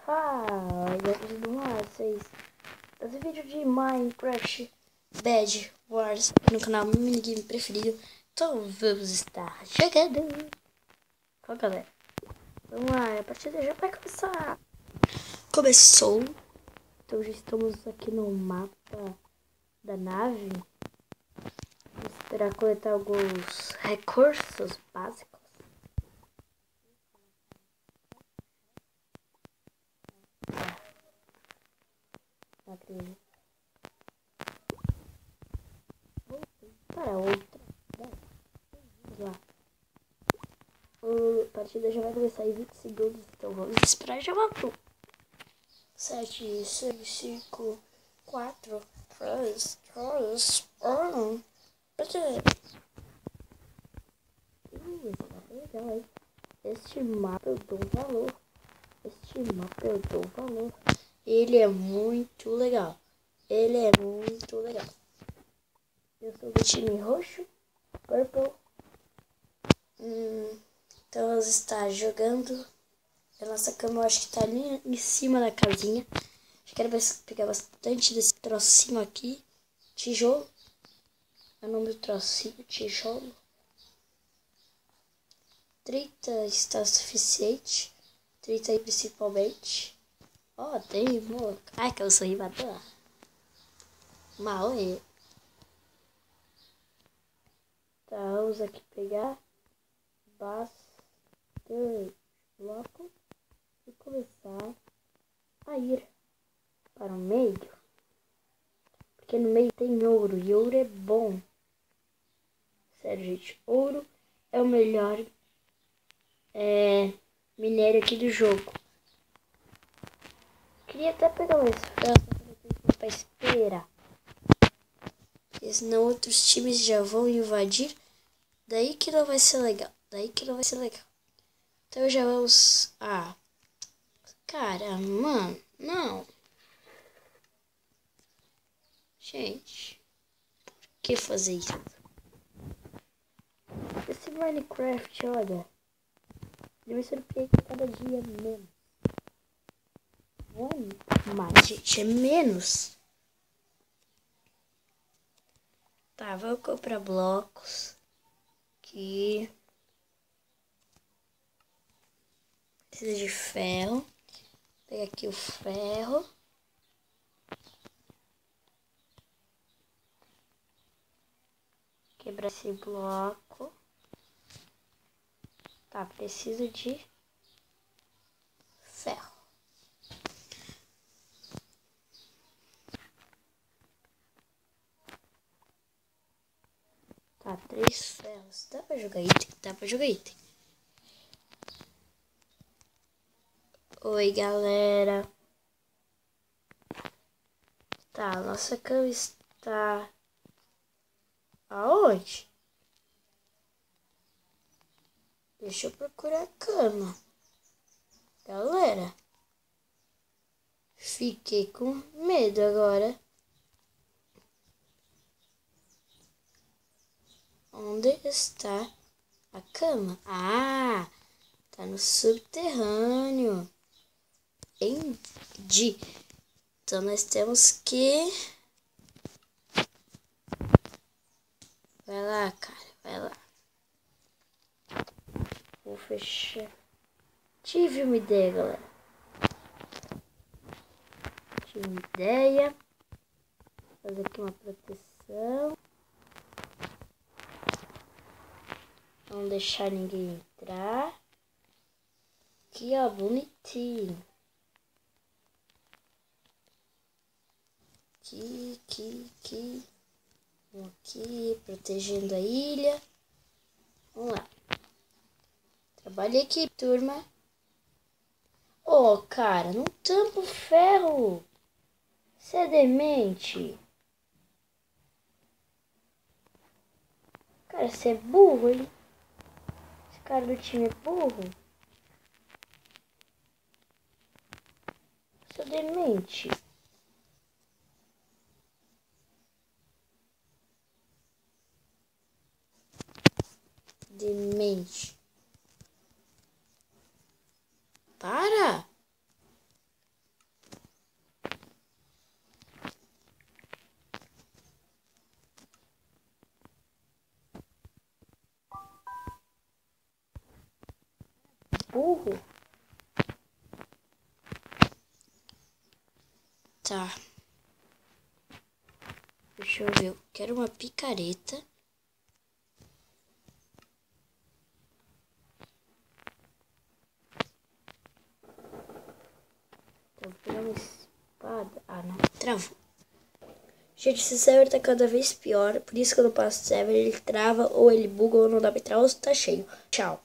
Fala, vocês. Esse vídeo de Minecraft Bed Wars aqui no canal, meu minigame preferido. Então vamos estar jogando. Fala, galera. Vamos lá, a partida já vai começar. Começou. Então já estamos aqui no mapa da nave. Vamos esperar coletar alguns recursos básicos. Não acredito. Para outra. Vamos lá. A partida já vai começar em 20 segundos, então vamos esperar. Já vamos. 7, 6, 5, 4, 3, 2, 1. Legal, hein? Este mapa eu dou valor. Ele é muito legal. Eu sou do time roxo, purple. Então vamos estar jogando. A nossa cama eu acho que tá ali em cima da casinha. Acho que quero pegar bastante desse trocinho aqui. Tijolo. É o nome do trocinho, tijolo. 30 está suficiente. 30 aí principalmente. Ó, tem, pô. Ai, que eu sou rimador. Maoi. Tá, vamos aqui pegar bastante bloco e começar a ir para o meio. Porque no meio tem ouro e ouro é bom. Sério, gente, ouro é o melhor minério aqui do jogo. Queria até pegar uma esfera para esperar. Porque senão outros times já vão invadir. Daí que não vai ser legal. Então já vamos... Ah, cara, mano, não. Gente, por que fazer isso? Esse Minecraft, olha, ele me surpreende cada dia menos. Não é mais, gente, é menos. Tá, vou comprar blocos. Aqui. Precisa de ferro. Pega aqui o ferro. Quebrar esse bloco. Tá, preciso de ferro. Tá, 3 ferros. Dá pra jogar item? Oi, galera. Tá, nossa cama está... Aonde? Deixa eu procurar a cama. Galera. Fiquei com medo agora. Onde está a cama? Ah, tá no subterrâneo. Entendi. Então nós temos que... Vai lá, cara. Vai lá. Vou fechar. Tive uma ideia, galera. Fazer aqui uma proteção. Não deixar ninguém entrar. Aqui, ó, bonitinho. Aqui. Vamos aqui, protegendo a ilha. Vamos lá. Trabalha aqui, turma. Ô, cara, não tampa o ferro. Você é demente. Cara, você é burro, hein? Esse cara do time é burro. Você é demente. Para! burro. Tá. Deixa eu ver. Eu quero uma picareta. Então, vou pegar uma espada. Ah, não. Travou. Gente, esse server tá cada vez pior. Por isso que eu não passo server. Ele trava, ou ele buga, ou não dá pra entrar, ou tá cheio. Tchau.